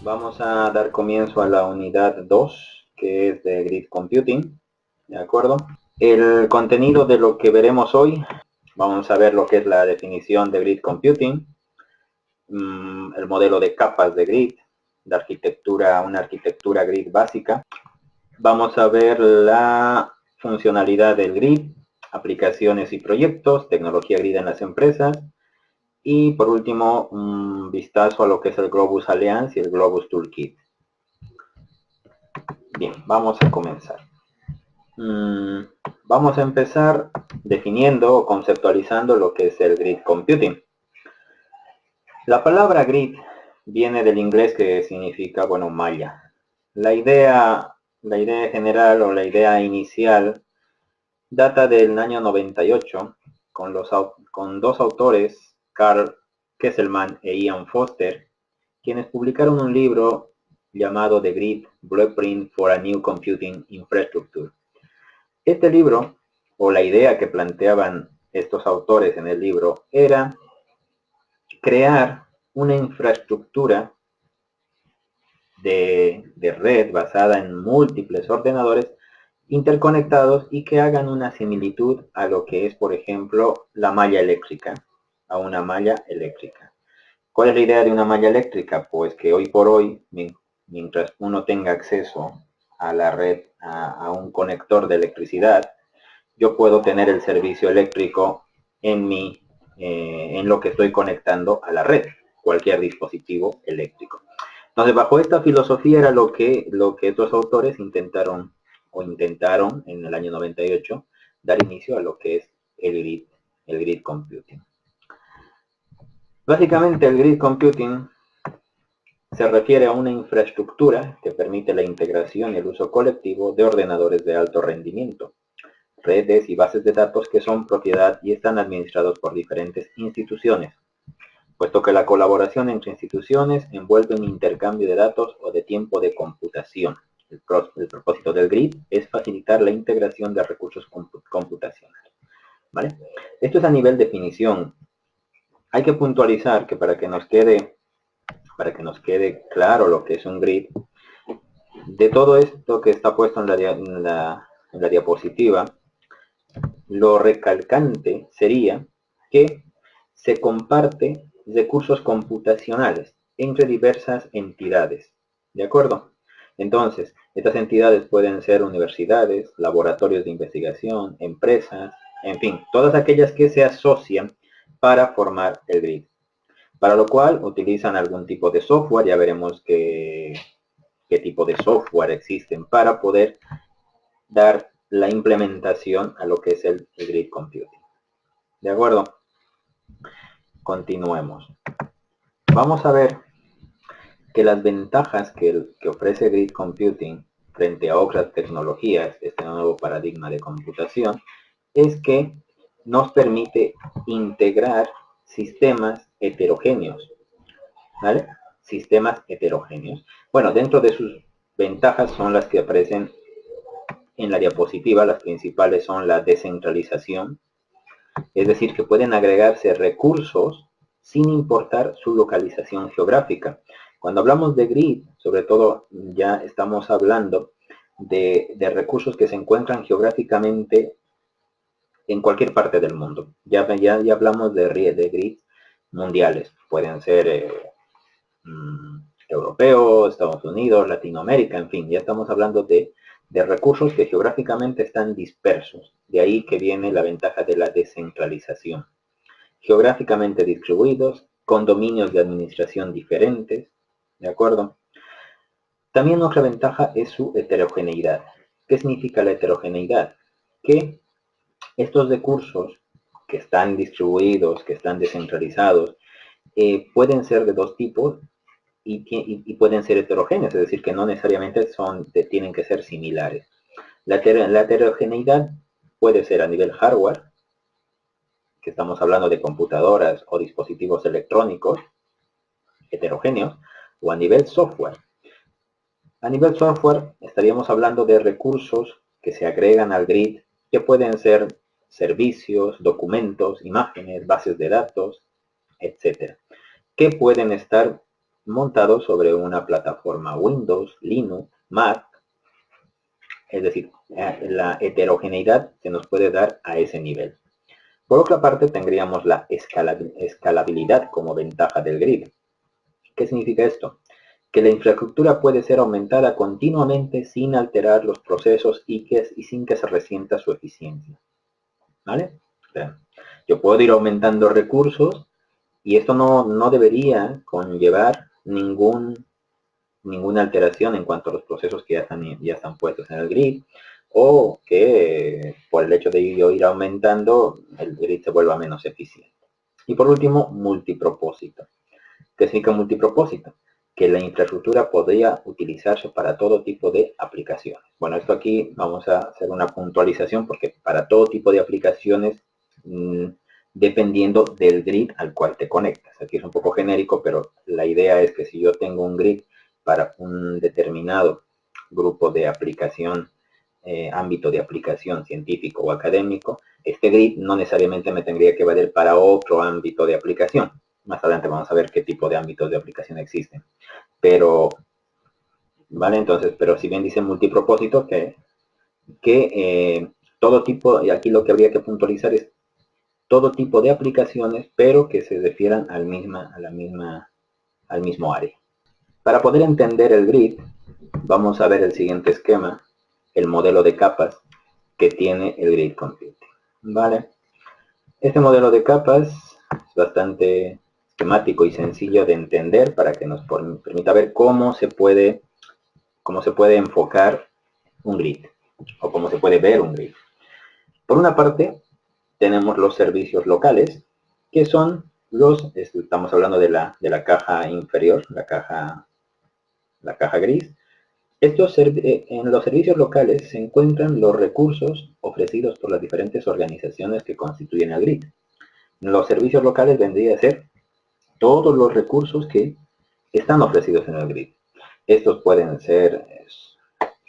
Vamos a dar comienzo a la unidad 2, que es de Grid Computing, ¿de acuerdo? El contenido de lo que veremos hoy, vamos a ver lo que es la definición de Grid Computing, el modelo de capas de grid, la arquitectura, una arquitectura grid básica. Vamos a ver la funcionalidad del grid, aplicaciones y proyectos, tecnología grid en las empresas, y por último, un vistazo a lo que es el Globus Alliance y el Globus Toolkit. Bien, vamos a comenzar. Vamos a empezar definiendo o conceptualizando lo que es el Grid Computing. La palabra grid viene del inglés que significa, bueno, malla. La idea general o la idea inicial data del año 98 con dos autores, Carl Kesselman e Ian Foster, quienes publicaron un libro llamado The Grid Blueprint for a New Computing Infrastructure. Este libro, o la idea que planteaban estos autores en el libro, era crear una infraestructura de red basada en múltiples ordenadores interconectados y que hagan una similitud a lo que es, por ejemplo, la malla eléctrica, a una malla eléctrica. ¿Cuál es la idea de una malla eléctrica? Pues que hoy por hoy, mientras uno tenga acceso a la red, a un conector de electricidad, yo puedo tener el servicio eléctrico en lo que estoy conectando a la red, cualquier dispositivo eléctrico. Entonces, bajo esta filosofía era lo que estos autores intentaron en el año 98 dar inicio a lo que es el grid computing. Básicamente, el grid computing se refiere a una infraestructura que permite la integración y el uso colectivo de ordenadores de alto rendimiento, redes y bases de datos que son propiedad y están administrados por diferentes instituciones, puesto que la colaboración entre instituciones envuelve un intercambio de datos o de tiempo de computación. El propósito del grid es facilitar la integración de recursos computacionales. ¿Vale? Esto es a nivel definición. Hay que puntualizar que para que nos quede claro lo que es un grid, de todo esto que está puesto en la diapositiva, lo recalcante sería que se comparte recursos computacionales entre diversas entidades. ¿De acuerdo? Entonces, estas entidades pueden ser universidades, laboratorios de investigación, empresas, en fin, todas aquellas que se asocian para formar el grid. Para lo cual utilizan algún tipo de software, ya veremos qué tipo de software existen para poder dar la implementación a lo que es el grid computing. ¿De acuerdo? Continuemos. Vamos a ver que las ventajas que ofrece Grid Computing frente a otras tecnologías, este nuevo paradigma de computación, es que nos permite integrar sistemas heterogéneos, ¿vale? Sistemas heterogéneos. Bueno, dentro de sus ventajas son las que aparecen en la diapositiva. Las principales son la descentralización, es decir, que pueden agregarse recursos sin importar su localización geográfica. Cuando hablamos de grid, sobre todo ya estamos hablando de recursos que se encuentran geográficamente en cualquier parte del mundo. Ya hablamos de grids mundiales, pueden ser europeos, Estados Unidos, Latinoamérica, en fin, ya estamos hablando de recursos que geográficamente están dispersos. De ahí que viene la ventaja de la descentralización. Geográficamente distribuidos, con dominios de administración diferentes, ¿de acuerdo? También otra ventaja es su heterogeneidad. ¿Qué significa la heterogeneidad? Que estos recursos que están distribuidos, que están descentralizados, pueden ser de dos tipos y pueden ser heterogéneos, es decir, que no necesariamente tienen que ser similares. La heterogeneidad puede ser a nivel hardware, que estamos hablando de computadoras o dispositivos electrónicos heterogéneos, o a nivel software. A nivel software estaríamos hablando de recursos que se agregan al grid, que pueden ser servicios, documentos, imágenes, bases de datos, etc., que pueden estar montados sobre una plataforma Windows, Linux, Mac. Es decir, la heterogeneidad se nos puede dar a ese nivel. Por otra parte, tendríamos la escalabilidad como ventaja del grid. ¿Qué significa esto? Que la infraestructura puede ser aumentada continuamente sin alterar los procesos y sin que se resienta su eficiencia. ¿Vale? O sea, yo puedo ir aumentando recursos y esto no debería conllevar ninguna alteración en cuanto a los procesos que ya están puestos en el grid, o que por el hecho de yo ir aumentando, el grid se vuelva menos eficiente. Y por último, multipropósito. ¿Qué significa multipropósito? Que la infraestructura podría utilizarse para todo tipo de aplicaciones. Bueno, esto aquí vamos a hacer una puntualización porque para todo tipo de aplicaciones, dependiendo del grid al cual te conectas. Aquí es un poco genérico, pero la idea es que si yo tengo un grid para un determinado grupo de aplicación, ámbito de aplicación científico o académico, este grid no necesariamente me tendría que valer para otro ámbito de aplicación. Más adelante vamos a ver qué tipo de ámbitos de aplicación existen. Pero, ¿vale? Entonces, pero si bien dice multipropósito, que todo tipo, y aquí lo que habría que puntualizar es todo tipo de aplicaciones, pero que se refieran al mismo área. Para poder entender el grid, vamos a ver el siguiente esquema, el modelo de capas que tiene el grid computing. ¿Vale? Este modelo de capas es bastante esquemático y sencillo de entender para que nos permita ver cómo se puede enfocar un grid o cómo se puede ver un grid. Por una parte, tenemos los servicios locales, que son estamos hablando de la caja inferior, la caja gris. En los servicios locales se encuentran los recursos ofrecidos por las diferentes organizaciones que constituyen el grid. Los servicios locales vendría a ser todos los recursos que están ofrecidos en el grid. Estos pueden ser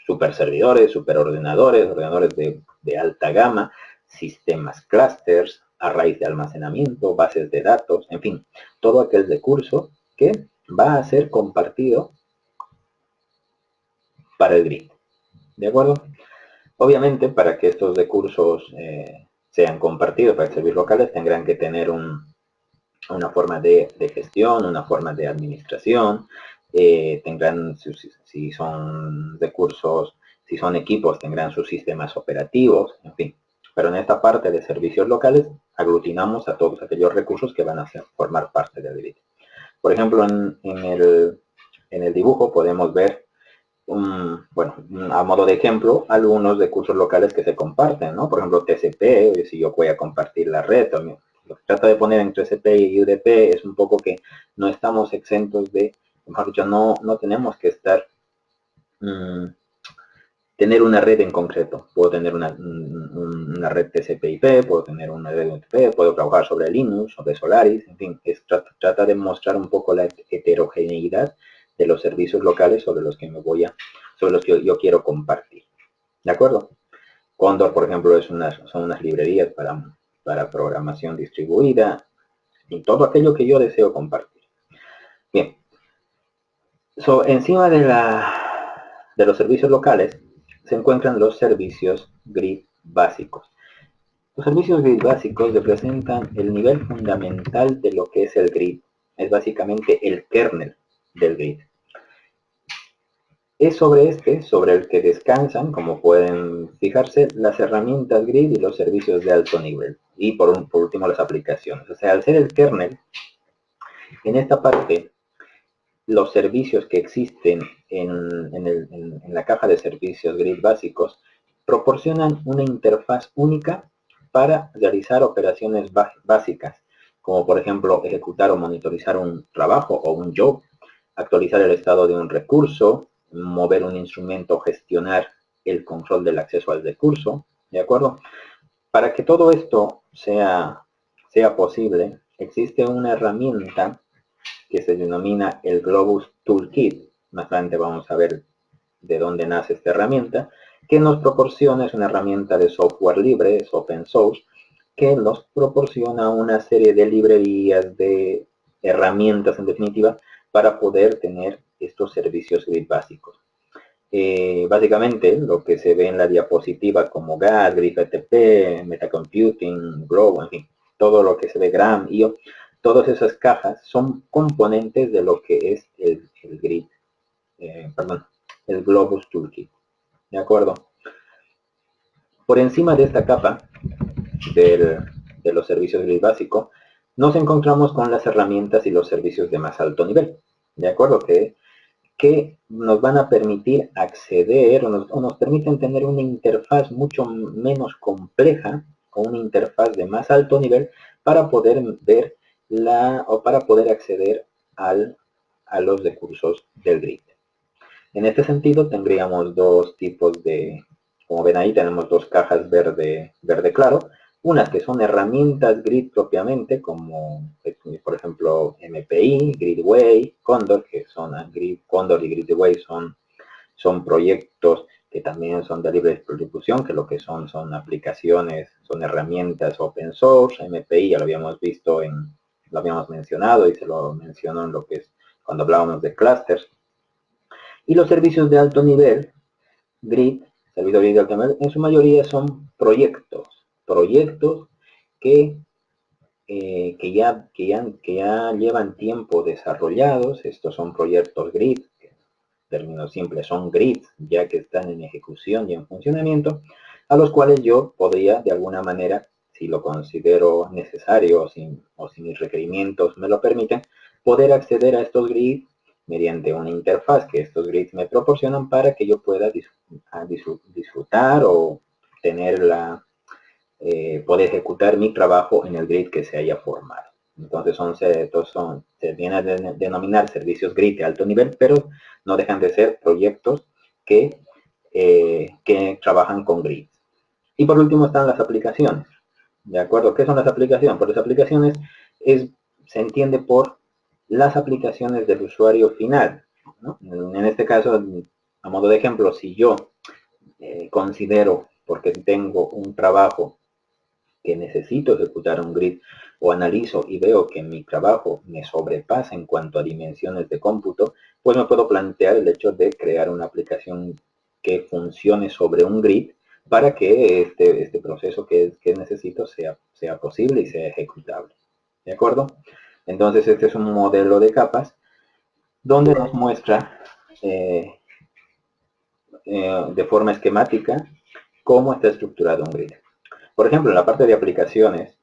super servidores, superordenadores, ordenadores de alta gama, sistemas clusters, arrays de almacenamiento, bases de datos, en fin, todo aquel recurso que va a ser compartido para el grid. ¿De acuerdo? Obviamente, para que estos recursos sean compartidos para servicios locales, tendrán que tener una forma de gestión, una forma de administración, tendrán, si son recursos, si son equipos, tendrán sus sistemas operativos, en fin. Pero en esta parte de servicios locales, aglutinamos a todos aquellos recursos que van a formar parte del grid. Por ejemplo, en el dibujo podemos ver, bueno, a modo de ejemplo, algunos recursos locales que se comparten, ¿no? Por ejemplo, TCP, si yo voy a compartir la red, también. Lo que trata de poner entre TCP y UDP es un poco que no estamos exentos de, mejor dicho, no tenemos que tener una red en concreto. Puedo tener una red TCP/IP, puedo tener una red UDP, puedo trabajar sobre Linux, sobre Solaris, en fin, trata de mostrar un poco la heterogeneidad de los servicios locales sobre los que yo quiero compartir. ¿De acuerdo? Condor, por ejemplo, son unas librerías para programación distribuida y todo aquello que yo deseo compartir. Bien. Encima de los servicios locales se encuentran los servicios grid básicos. Los servicios grid básicos representan el nivel fundamental de lo que es el grid. Es básicamente el kernel del grid. Es sobre el que descansan, como pueden fijarse, las herramientas grid y los servicios de alto nivel. Y por último, las aplicaciones. O sea, al ser el kernel, en esta parte, los servicios que existen en la caja de servicios grid básicos proporcionan una interfaz única para realizar operaciones básicas, como por ejemplo ejecutar o monitorizar un trabajo o un job, actualizar el estado de un recurso, mover un instrumento, gestionar el control del acceso al recurso, ¿de acuerdo? Para que todo esto sea posible, existe una herramienta que se denomina el Globus Toolkit. Más adelante vamos a ver de dónde nace esta herramienta, que nos proporciona, es una herramienta de software libre, es open source, que nos proporciona una serie de librerías, de herramientas en definitiva, para poder tener estos servicios grid básicos. Básicamente lo que se ve en la diapositiva como GAS, Grid FTP, Metacomputing, Globo, en fin, todo lo que se ve, Gram, IO, todas esas cajas son componentes de lo que es el grid, el Globus Toolkit, ¿de acuerdo? Por encima de esta capa de los servicios grid básico, nos encontramos con las herramientas y los servicios de más alto nivel, ¿de acuerdo? Que nos van a permitir acceder o nos permiten tener una interfaz mucho menos compleja o una interfaz de más alto nivel para poder ver para poder acceder a los recursos del grid. En este sentido tendríamos dos tipos como ven ahí tenemos dos cajas verde claro, unas que son herramientas grid propiamente, como por ejemplo MPI, Gridway, Condor, que son Condor y Gridway son proyectos que también son de libre distribución, que lo que son aplicaciones, son herramientas open source. MPI ya lo habíamos visto, lo habíamos mencionado y se lo mencionó en lo que es cuando hablábamos de clusters. Y los servicios de alto nivel, grid, servicios de alto nivel, en su mayoría son proyectos que ya llevan tiempo desarrollados. Estos son proyectos grid, que en términos simples son grids, ya que están en ejecución y en funcionamiento, a los cuales yo podría de alguna manera, si lo considero necesario o si mis requerimientos me lo permiten, poder acceder a estos grids mediante una interfaz que estos grids me proporcionan para que yo pueda disfrutar o tener poder ejecutar mi trabajo en el grid que se haya formado. Entonces se viene a denominar servicios grid de alto nivel, pero no dejan de ser proyectos que trabajan con grid. Y por último están las aplicaciones. ¿De acuerdo? ¿Qué son las aplicaciones? Pues las aplicaciones se entiende por las aplicaciones del usuario final, ¿no? En este caso, a modo de ejemplo, si yo considero, porque tengo un trabajo que necesito ejecutar un grid, o analizo y veo que mi trabajo me sobrepasa en cuanto a dimensiones de cómputo, pues me puedo plantear el hecho de crear una aplicación que funcione sobre un grid para que este proceso que necesito sea posible y sea ejecutable. ¿De acuerdo? Entonces este es un modelo de capas donde nos muestra de forma esquemática cómo está estructurado un grid. Por ejemplo, en la parte de aplicaciones,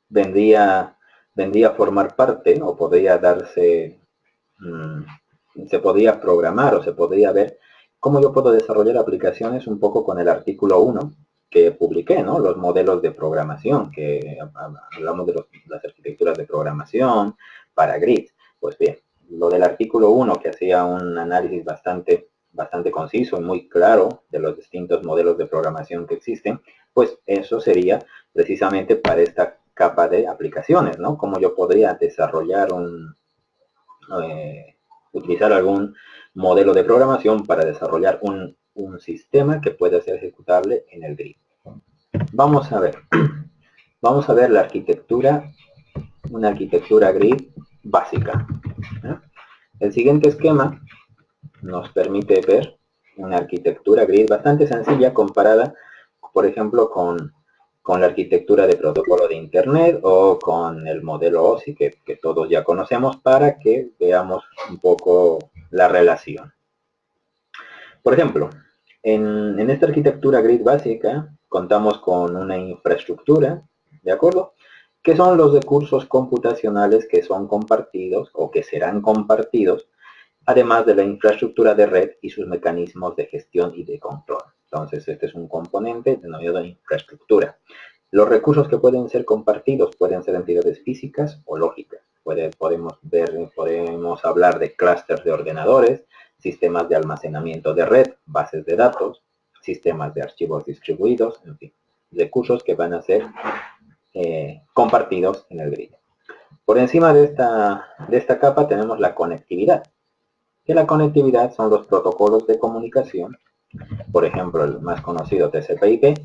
vendría a formar parte o podría darse, se podría programar o se podría ver cómo yo puedo desarrollar aplicaciones un poco con el artículo 1 que publiqué, ¿no? Los modelos de programación, que hablamos de las arquitecturas de programación para grid. Pues bien, lo del artículo 1 que hacía un análisis bastante conciso y muy claro de los distintos modelos de programación que existen, pues eso sería precisamente para esta capa de aplicaciones, ¿no? Cómo yo podría desarrollar utilizar algún modelo de programación para desarrollar un sistema que pueda ser ejecutable en el grid. Vamos a ver la arquitectura, una arquitectura grid básica. El siguiente esquema nos permite ver una arquitectura grid bastante sencilla comparada, por ejemplo, con la arquitectura de protocolo de internet o con el modelo OSI que todos ya conocemos, para que veamos un poco la relación. Por ejemplo, en esta arquitectura grid básica contamos con una infraestructura, ¿de acuerdo?, que son los recursos computacionales que son compartidos o que serán compartidos, además de la infraestructura de red y sus mecanismos de gestión y de control. Entonces, este es un componente denominado infraestructura. Los recursos que pueden ser compartidos pueden ser entidades físicas o lógicas. Podemos hablar de clústeres de ordenadores, sistemas de almacenamiento de red, bases de datos, sistemas de archivos distribuidos, en fin, recursos que van a ser compartidos en el grid. Por encima de esta capa tenemos la conectividad. Que la conectividad son los protocolos de comunicación, por ejemplo el más conocido TCP/IP,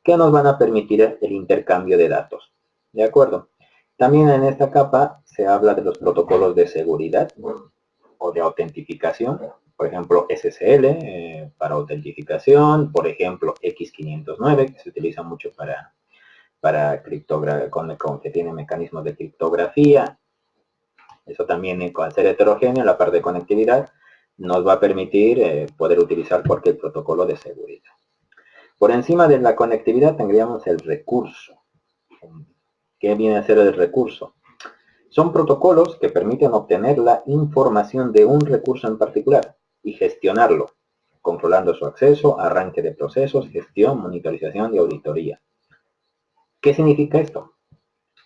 que nos van a permitir el intercambio de datos. ¿De acuerdo? También en esta capa se habla de los protocolos de seguridad o de autentificación, por ejemplo SSL para autentificación, por ejemplo X509 que se utiliza mucho para criptografía, que tiene mecanismos de criptografía. Eso también, al ser heterogéneo, la parte de conectividad nos va a permitir poder utilizar cualquier protocolo de seguridad. Por encima de la conectividad tendríamos el recurso. ¿Qué viene a ser el recurso? Son protocolos que permiten obtener la información de un recurso en particular y gestionarlo, controlando su acceso, arranque de procesos, gestión, monitorización y auditoría. ¿Qué significa esto?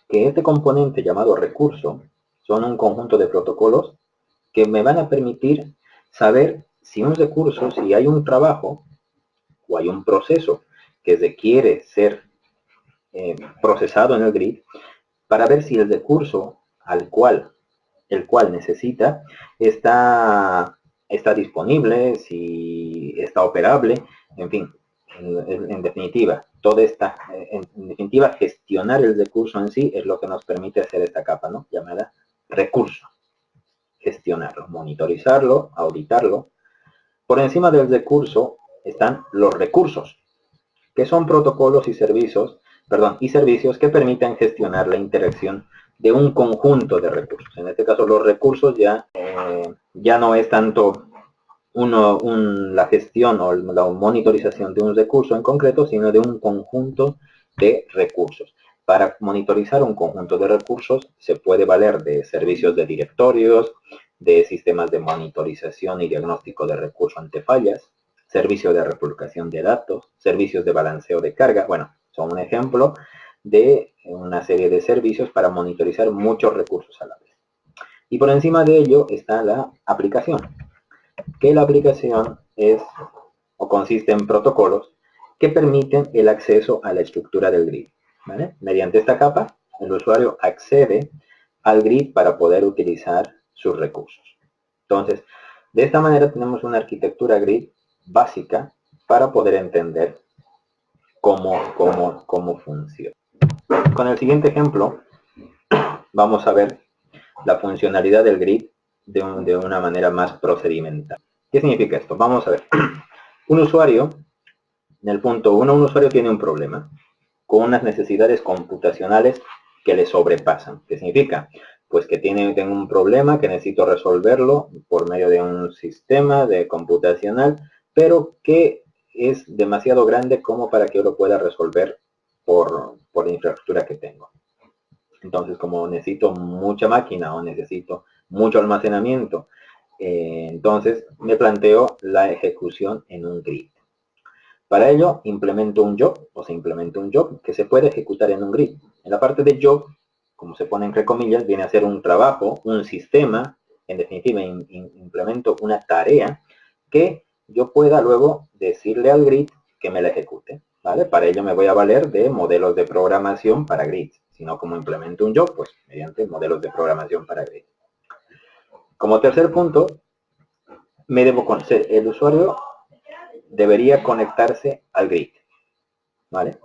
Que este componente llamado recurso son un conjunto de protocolos que me van a permitir saber si un recurso, si hay un trabajo o hay un proceso que requiere ser procesado en el grid, para ver si el recurso el cual necesita está disponible, si está operable, en fin, en definitiva, en definitiva, gestionar el recurso en sí es lo que nos permite hacer esta capa, ¿no? Llamada recurso. Gestionarlo, monitorizarlo, auditarlo. Por encima del recurso están los recursos, que son protocolos y servicios que permiten gestionar la interacción de un conjunto de recursos. En este caso, los recursos ya no es tanto la gestión o la monitorización de un recurso en concreto, sino de un conjunto de recursos. Para monitorizar un conjunto de recursos se puede valer de servicios de directorios, de sistemas de monitorización y diagnóstico de recursos ante fallas, servicio de republicación de datos, servicios de balanceo de carga. Bueno, son un ejemplo de una serie de servicios para monitorizar muchos recursos a la vez. Y por encima de ello está la aplicación, que la aplicación es o consiste en protocolos que permiten el acceso a la estructura del grid, ¿vale? Mediante esta capa, el usuario accede al grid para poder utilizar sus recursos. Entonces, de esta manera tenemos una arquitectura grid básica para poder entender cómo funciona. Con el siguiente ejemplo, vamos a ver la funcionalidad del grid de una manera más procedimental. ¿Qué significa esto? Vamos a ver. Un usuario, en el punto 1, un usuario tiene un problema con unas necesidades computacionales que le sobrepasan. ¿Qué significa? Pues que tengo un problema que necesito resolverlo por medio de un sistema de computacional, pero que es demasiado grande como para que yo lo pueda resolver por la infraestructura que tengo. Entonces, como necesito mucha máquina o necesito mucho almacenamiento, entonces me planteo la ejecución en un grid. Para ello, implemento un job, o se implementa un job que se puede ejecutar en un grid. En la parte de job, como se pone entre comillas, viene a ser un trabajo, un sistema, en definitiva, implemento una tarea que yo pueda luego decirle al grid que me la ejecute, ¿vale? Para ello me voy a valer de modelos de programación para grids. Si no, como implemento un job, pues mediante modelos de programación para grids. Como tercer punto, el usuario debería conectarse al grid, ¿vale?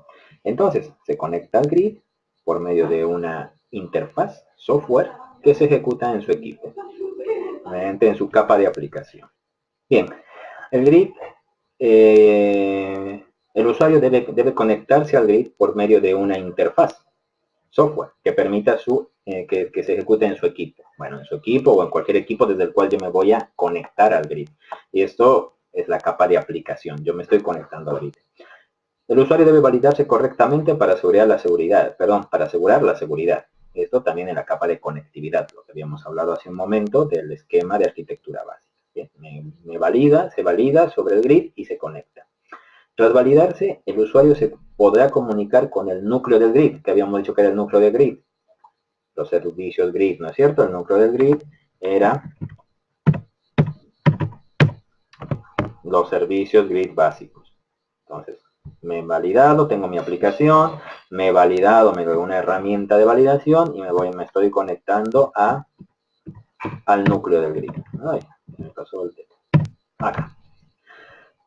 Entonces, se conecta al grid por medio de una interfaz software que se ejecuta en su equipo, mediante en su capa de aplicación. Bien, el grid, el usuario debe conectarse al grid por medio de una interfaz software que permita que se ejecute en su equipo. Bueno, en su equipo o en cualquier equipo desde el cual yo me voy a conectar al grid. Y esto es la capa de aplicación. Yo me estoy conectando al grid. El usuario debe validarse correctamente para asegurar la seguridad. Esto también en la capa de conectividad, lo que habíamos hablado hace un momento del esquema de arquitectura básica. Bien, se valida sobre el grid y se conecta. Tras validarse, el usuario se podrá comunicar con el núcleo del grid, que habíamos dicho que era el núcleo del grid. Los servicios grid, ¿no es cierto? El núcleo del grid era los servicios grid básicos. Entonces, me he validado, tengo mi aplicación, me he validado, me doy una herramienta de validación y me estoy conectando al núcleo del grid. Ay, me pasó el dedo. Acá.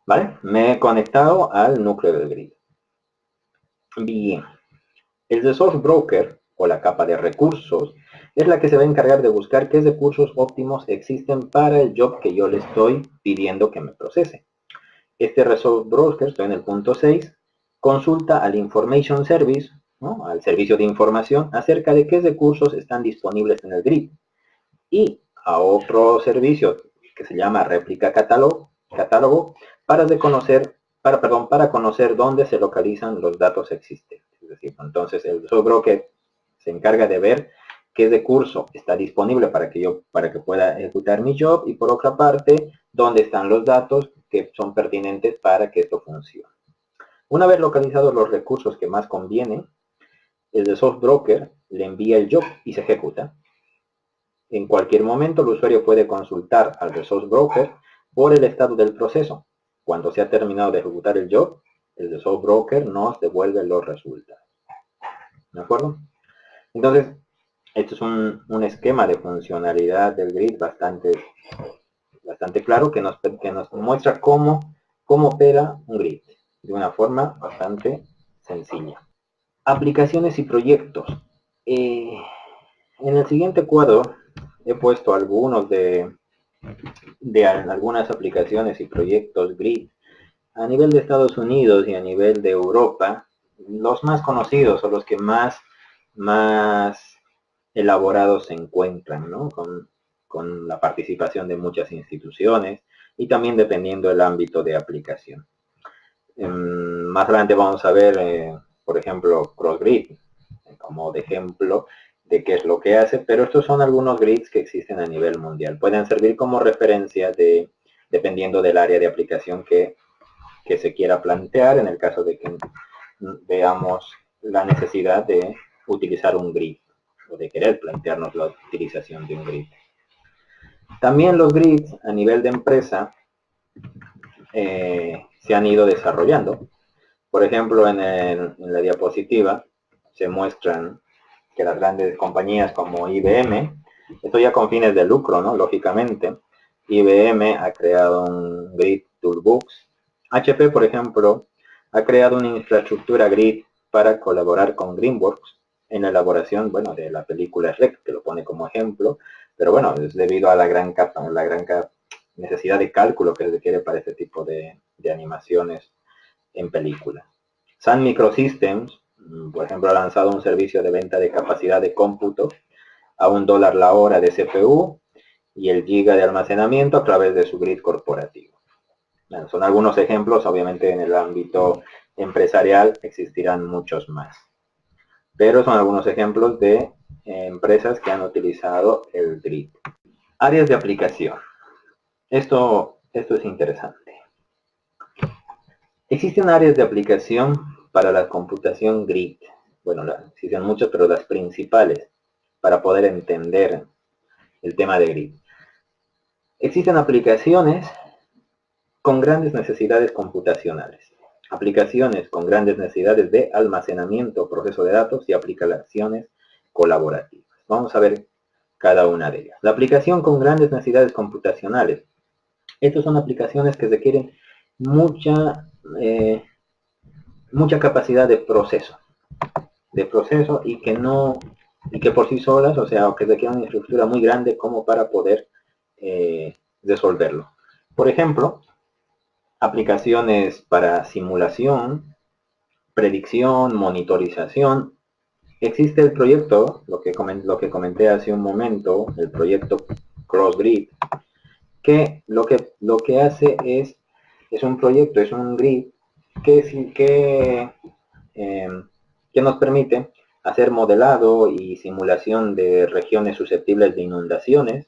¿Vale? Me he conectado al núcleo del grid. Bien. El resource broker o la capa de recursos, es la que se va a encargar de buscar qué recursos óptimos existen para el job que yo le estoy pidiendo que me procese. Este Resource Broker, estoy en el punto 6, consulta al Information Service, ¿no?, al servicio de información, acerca de qué recursos están disponibles en el grid. Y a otro servicio que se llama Réplica Catálogo para conocer dónde se localizan los datos existentes. Es decir, entonces el Resource Broker se encarga de ver qué recurso está disponible para que pueda ejecutar mi job, y por otra parte, dónde están los datos que son pertinentes para que esto funcione. Una vez localizados los recursos que más convienen, el Resource Broker le envía el job y se ejecuta. En cualquier momento el usuario puede consultar al Resource Broker por el estado del proceso. Cuando se ha terminado de ejecutar el job, el Resource Broker nos devuelve los resultados. ¿De acuerdo? Entonces, esto es un esquema de funcionalidad del grid bastante claro, que nos muestra cómo opera un grid de una forma bastante sencilla. Aplicaciones y proyectos. En el siguiente cuadro he puesto algunos de algunas aplicaciones y proyectos grid a nivel de Estados Unidos y a nivel de Europa. Los más conocidos o los que más elaborados se encuentran, ¿no?, con la participación de muchas instituciones y también dependiendo del ámbito de aplicación. Más adelante vamos a ver, por ejemplo, CrossGrid, como de ejemplo de qué es lo que hace, pero estos son algunos grids que existen a nivel mundial. Pueden servir como referencia dependiendo del área de aplicación que se quiera plantear, en el caso de que veamos la necesidad de utilizar un grid o de querer plantearnos la utilización de un grid. También los grids a nivel de empresa se han ido desarrollando. Por ejemplo, en la diapositiva se muestran que las grandes compañías como IBM, esto ya con fines de lucro, ¿no?, lógicamente, IBM ha creado un grid toolbox. HP, por ejemplo, ha creado una infraestructura grid para colaborar con Greenworks en la elaboración, bueno, de la película Shrek, que lo pone como ejemplo, pero bueno, es debido a la gran necesidad de cálculo que se requiere para este tipo de animaciones en película. Sun Microsystems, por ejemplo, ha lanzado un servicio de venta de capacidad de cómputo a $1 la hora de CPU y el giga de almacenamiento a través de su grid corporativo. Bueno, son algunos ejemplos. Obviamente en el ámbito empresarial existirán muchos más, pero son algunos ejemplos de empresas que han utilizado el grid. Áreas de aplicación. Esto es interesante. Existen áreas de aplicación para la computación grid. Bueno, existen muchas, pero las principales para poder entender el tema de grid. Existen aplicaciones con grandes necesidades computacionales, aplicaciones con grandes necesidades de almacenamiento, proceso de datos y aplicaciones colaborativas. Vamos a ver cada una de ellas. La aplicación con grandes necesidades computacionales. Estas son aplicaciones que requieren mucha capacidad de proceso y que por sí solas, o sea, que requieren una infraestructura muy grande como para poder resolverlo. Por ejemplo, aplicaciones para simulación, predicción, monitorización. Existe el proyecto, lo que comenté hace un momento, el proyecto CrossGrid, que lo que hace es un proyecto, es un grid que nos permite hacer modelado y simulación de regiones susceptibles de inundaciones.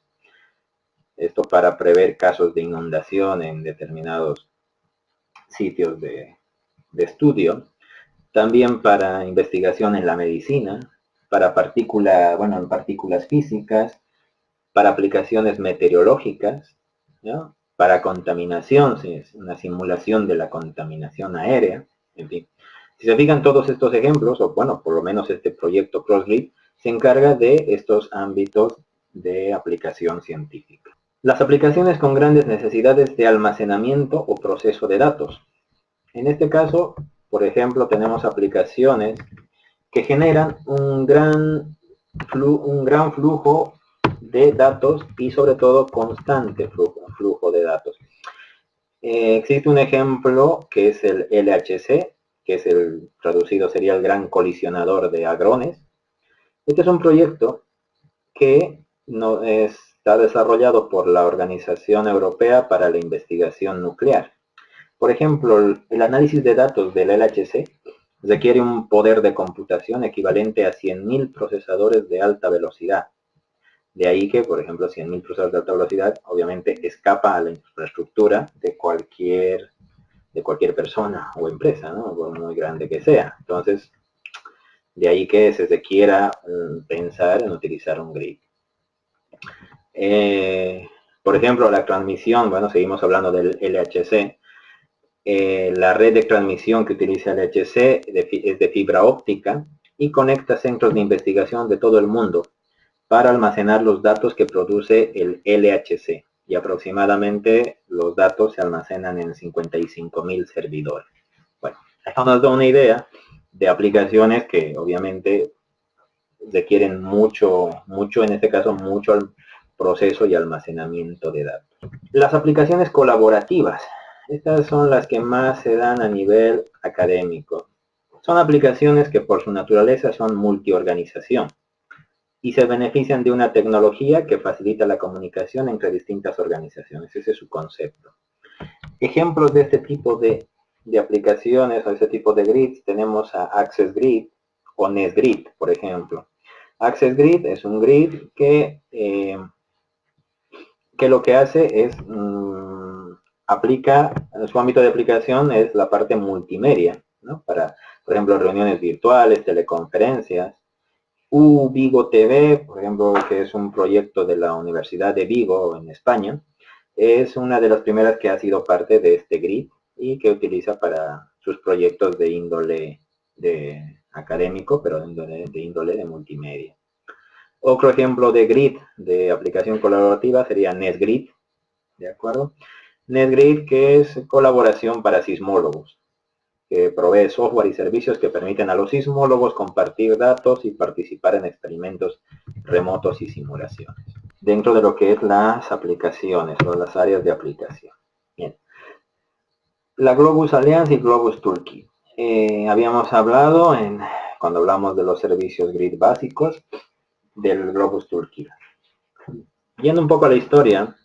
Esto para prever casos de inundación en determinados sitios de estudio. También para investigación en la medicina, para partículas físicas, para aplicaciones meteorológicas, ¿no?, para contaminación, una simulación de la contaminación aérea, en fin. Si se fijan, todos estos ejemplos, o bueno, por lo menos este proyecto CrossGrid, se encarga de estos ámbitos de aplicación científica. Las aplicaciones con grandes necesidades de almacenamiento o proceso de datos. En este caso, por ejemplo, tenemos aplicaciones que generan un gran flujo de datos y sobre todo constante flujo de datos. Existe un ejemplo que es el LHC, que es el traducido sería el Gran Colisionador de Hadrones. Este es un proyecto que no, está desarrollado por la Organización Europea para la Investigación Nuclear. Por ejemplo, el análisis de datos del LHC requiere un poder de computación equivalente a 100.000 procesadores de alta velocidad. De ahí que, por ejemplo, 100.000 procesadores de alta velocidad obviamente escapa a la infraestructura de cualquier persona o empresa, ¿no? Por muy grande que sea. Entonces, de ahí que se requiera pensar en utilizar un grid. Por ejemplo, la transmisión, bueno, seguimos hablando del LHC. La red de transmisión que utiliza el LHC es de fibra óptica y conecta centros de investigación de todo el mundo para almacenar los datos que produce el LHC. Y aproximadamente los datos se almacenan en 55.000 servidores. Bueno, esto nos da una idea de aplicaciones que obviamente requieren mucho en este caso, mucho proceso y almacenamiento de datos. Las aplicaciones colaborativas. Estas son las que más se dan a nivel académico. Son aplicaciones que por su naturaleza son multiorganización y se benefician de una tecnología que facilita la comunicación entre distintas organizaciones. Ese es su concepto. Ejemplos de este tipo de aplicaciones o este tipo de grids tenemos a Access Grid o NetGrid, por ejemplo. Access Grid es un grid que lo que hace es aplica, su ámbito de aplicación es la parte multimedia, ¿no? Para, por ejemplo, reuniones virtuales, teleconferencias. Vigo TV, por ejemplo, que es un proyecto de la Universidad de Vigo en España, es una de las primeras que ha sido parte de este grid y que utiliza para sus proyectos de índole académico, pero de índole de multimedia. Otro ejemplo de grid, de aplicación colaborativa, sería NetGrid, ¿de acuerdo? NetGrid, que es colaboración para sismólogos, que provee software y servicios que permiten a los sismólogos compartir datos y participar en experimentos remotos y simulaciones. Dentro de lo que es las aplicaciones o las áreas de aplicación. Bien. La Globus Alliance y Globus Toolkit. Habíamos hablado, cuando hablamos de los servicios grid básicos, del Globus Toolkit. Yendo un poco a la historia,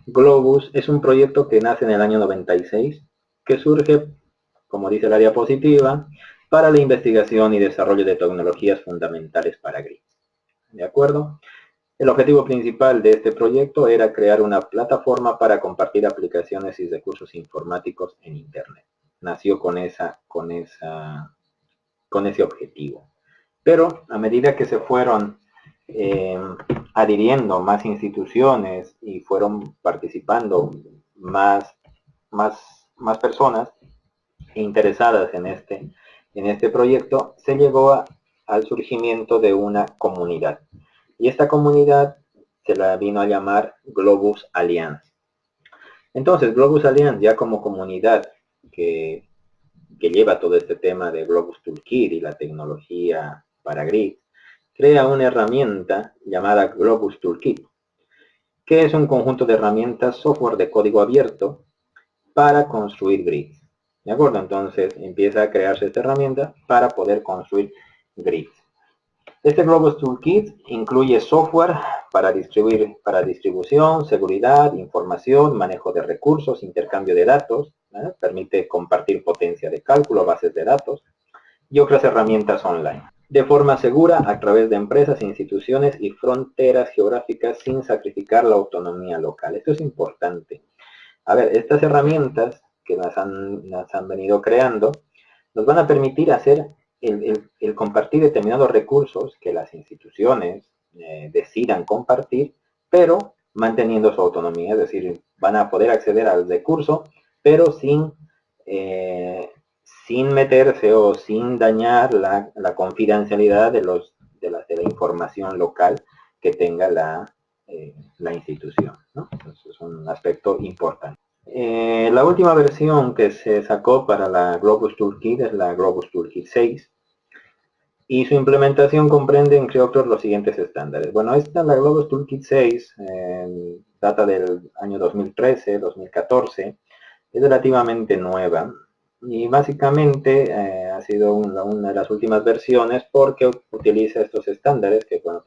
Globus es un proyecto que nace en el año 96, que surge, como dice la diapositiva, para la investigación y desarrollo de tecnologías fundamentales para grids. ¿De acuerdo? El objetivo principal de este proyecto era crear una plataforma para compartir aplicaciones y recursos informáticos en Internet. Nació con ese objetivo. Pero a medida que se fueron adhiriendo más instituciones y fueron participando más personas interesadas en este proyecto, se llegó al surgimiento de una comunidad. Y esta comunidad se la vino a llamar Globus Alliance. Entonces, Globus Alliance, ya como comunidad que lleva todo este tema de Globus Toolkit y la tecnología para grids, crea una herramienta llamada Globus Toolkit, que es un conjunto de herramientas software de código abierto para construir grids. ¿De acuerdo? Entonces empieza a crearse esta herramienta para poder construir grids. Este Globus Toolkit incluye software para distribución, seguridad, información, manejo de recursos, intercambio de datos, permite compartir potencia de cálculo, bases de datos y otras herramientas online, de forma segura a través de empresas, instituciones y fronteras geográficas sin sacrificar la autonomía local. Esto es importante. A ver, estas herramientas que las han venido creando nos van a permitir hacer el compartir determinados recursos que las instituciones decidan compartir, pero manteniendo su autonomía, es decir, van a poder acceder al recurso, pero sin meterse o sin dañar la confidencialidad de la información local que tenga la institución, ¿no? Entonces es un aspecto importante. La última versión que se sacó para la Globus Toolkit es la Globus Toolkit 6. Y su implementación comprende, entre otros, los siguientes estándares. Bueno, esta es la Globus Toolkit 6, data del año 2013, 2014, es relativamente nueva y básicamente ha sido una de las últimas versiones porque utiliza estos estándares que, bueno,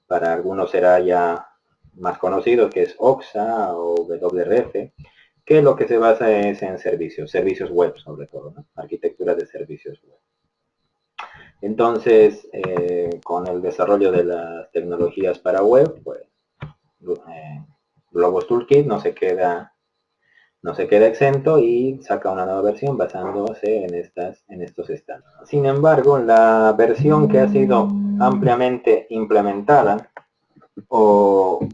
para algunos será ya más conocido, que es OXA o WRF, que lo que se basa es en servicios web sobre todo, ¿no? Arquitectura de servicios web. Entonces, con el desarrollo de las tecnologías para web, pues Globus Toolkit no se queda exento y saca una nueva versión basándose en estos estándares. Sin embargo, la versión que ha sido ampliamente implementada o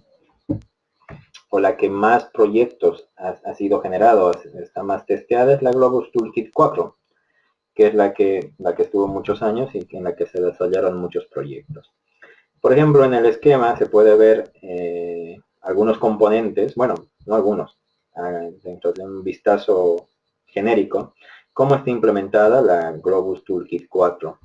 la que más proyectos ha sido generado, está más testeada, es la Globus Toolkit 4, que es la que estuvo muchos años y en la que se desarrollaron muchos proyectos. Por ejemplo, en el esquema se puede ver algunos componentes, bueno, no algunos, dentro de un vistazo genérico, cómo está implementada la Globus Toolkit 4.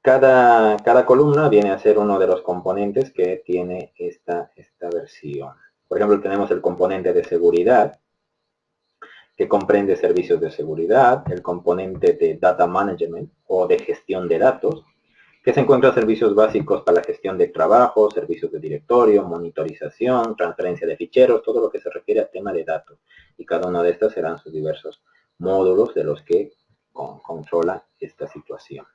Cada columna viene a ser uno de los componentes que tiene esta versión. Por ejemplo, tenemos el componente de seguridad, que comprende servicios de seguridad, el componente de Data Management o de gestión de datos, que se encuentra servicios básicos para la gestión de trabajo, servicios de directorio, monitorización, transferencia de ficheros, todo lo que se refiere al tema de datos. Y cada uno de estos serán sus diversos módulos de los que controla esta situación.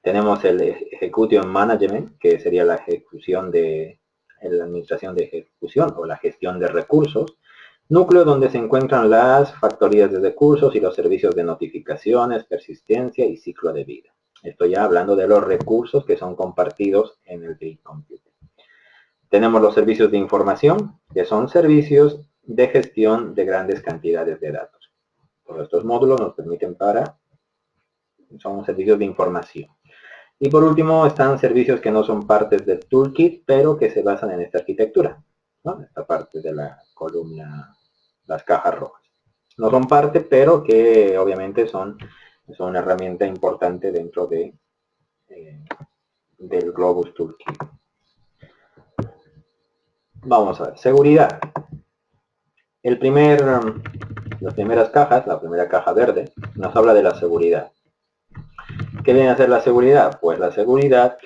Tenemos el Execution Management, que sería la ejecución de la administración de ejecución o la gestión de recursos. Núcleo donde se encuentran las factorías de recursos y los servicios de notificaciones, persistencia y ciclo de vida. Estoy ya hablando de los recursos que son compartidos en el Grid Computing. Tenemos los servicios de información, que son servicios de gestión de grandes cantidades de datos. Todos estos módulos nos permiten son servicios de información. Y por último están servicios que no son partes del toolkit, pero que se basan en esta arquitectura, ¿no? Esta parte de la columna, las cajas rojas. No son parte, pero que obviamente son una herramienta importante dentro del Globus Toolkit. Vamos a ver, seguridad. Las primeras cajas, la primera caja verde, nos habla de la seguridad. ¿Qué viene a ser la seguridad? Pues la seguridad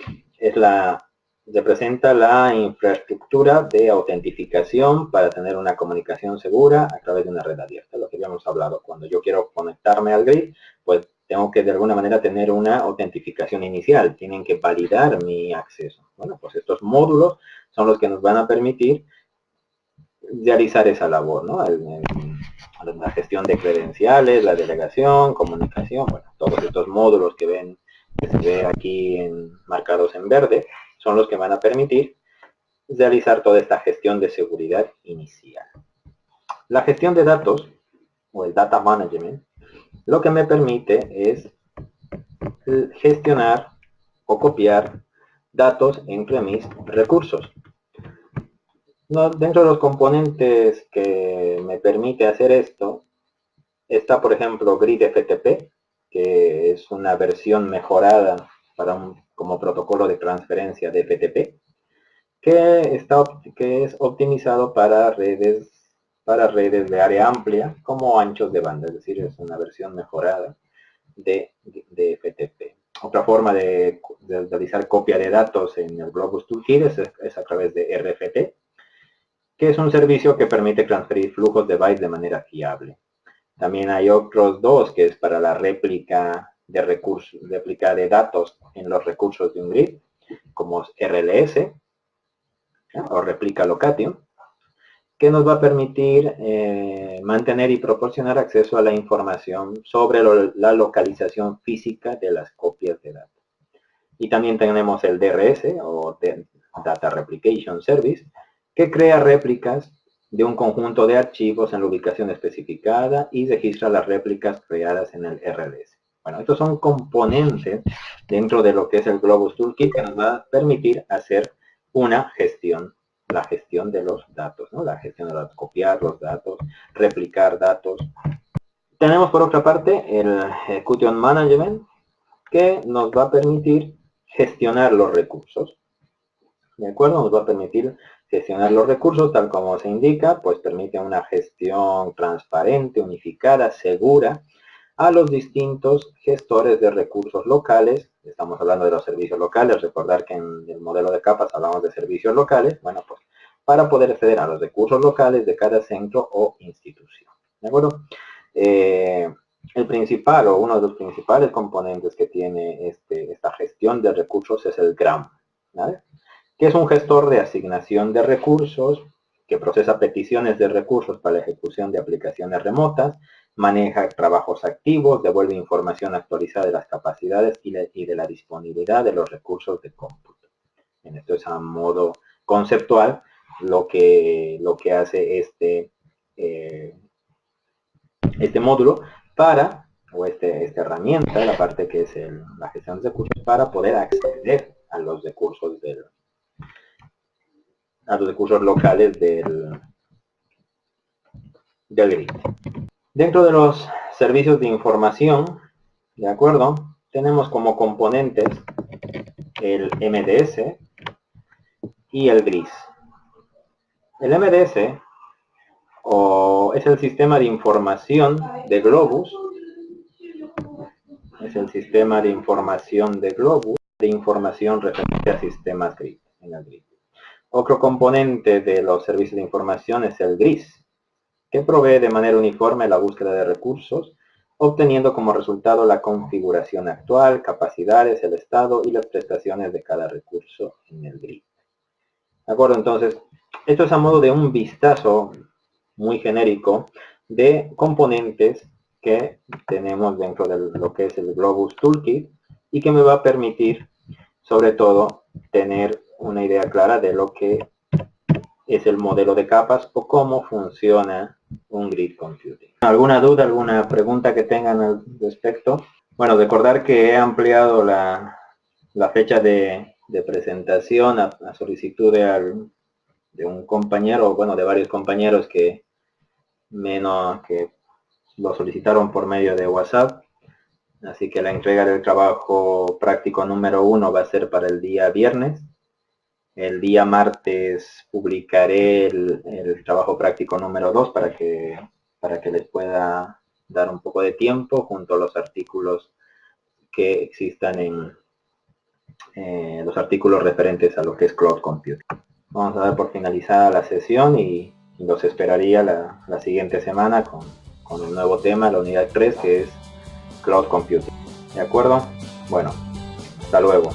representa la infraestructura de autentificación para tener una comunicación segura a través de una red abierta, lo que habíamos hablado. Cuando yo quiero conectarme al grid, pues tengo que de alguna manera tener una autentificación inicial, tienen que validar mi acceso. Bueno, pues estos módulos son los que nos van a permitir realizar esa labor, ¿no? La gestión de credenciales, la delegación, comunicación, bueno, todos estos módulos que se ve aquí marcados en verde, son los que van a permitir realizar toda esta gestión de seguridad inicial. La gestión de datos, o el Data Management, lo que me permite es gestionar o copiar datos entre mis recursos. Dentro de los componentes que me permite hacer esto, está por ejemplo GridFTP, que es una versión mejorada como protocolo de transferencia de FTP, que es optimizado para redes de área amplia como anchos de banda, es decir, es una versión mejorada de FTP. Otra forma de realizar copia de datos en el Globus Toolkit es a través de RFT, que es un servicio que permite transferir flujos de bytes de manera fiable. También hay otros dos, que es para la réplica de datos en los recursos de un grid, como es RLS, o Replica Location, que nos va a permitir mantener y proporcionar acceso a la información sobre la localización física de las copias de datos. Y también tenemos el DRS, o Data Replication Service, que crea réplicas de un conjunto de archivos en la ubicación especificada y registra las réplicas creadas en el RLS. Bueno, estos son componentes dentro de lo que es el Globus Toolkit que nos va a permitir hacer la gestión de los datos, ¿no? La gestión de datos, copiar los datos, replicar datos. Tenemos por otra parte el Execution Management, que nos va a permitir gestionar los recursos. ¿De acuerdo? Nos va a permitir gestionar los recursos tal como se indica, pues permite una gestión transparente, unificada, segura a los distintos gestores de recursos locales. Estamos hablando de los servicios locales, recordar que en el modelo de capas hablamos de servicios locales, bueno, pues para poder acceder a los recursos locales de cada centro o institución. ¿De acuerdo? El principal o uno de los principales componentes que tiene esta gestión de recursos es el GRAM, ¿vale? Que es un gestor de asignación de recursos, que procesa peticiones de recursos para la ejecución de aplicaciones remotas, maneja trabajos activos, devuelve información actualizada de las capacidades y de la disponibilidad de los recursos de cómputo. Esto es a modo conceptual lo que hace este módulo para, o esta herramienta, la parte que es la gestión de recursos, para poder acceder a los recursos locales del grid. Dentro de los servicios de información, ¿de acuerdo? Tenemos como componentes el MDS y el GRIS. El MDS es el sistema de información de Globus, de información referente a sistemas grid, en el grid. Otro componente de los servicios de información es el GRIS, que provee de manera uniforme la búsqueda de recursos, obteniendo como resultado la configuración actual, capacidades, el estado y las prestaciones de cada recurso en el grid. ¿De acuerdo? Entonces, esto es a modo de un vistazo muy genérico de componentes que tenemos dentro de lo que es el Globus Toolkit y que me va a permitir, sobre todo, tener una idea clara de lo que es el modelo de capas o cómo funciona un grid computing. ¿Alguna duda, alguna pregunta que tengan al respecto? Bueno, recordar que he ampliado la fecha de presentación a solicitud de un compañero, bueno, de varios compañeros que lo solicitaron por medio de WhatsApp. Así que la entrega del trabajo práctico número 1 va a ser para el día viernes. El día martes publicaré el trabajo práctico número 2 para que les pueda dar un poco de tiempo junto a los artículos que existan en los artículos referentes a lo que es Cloud Computing. Vamos a dar por finalizada la sesión y los esperaría la siguiente semana con el nuevo tema, la unidad 3, que es Cloud Computing. ¿De acuerdo? Bueno, hasta luego.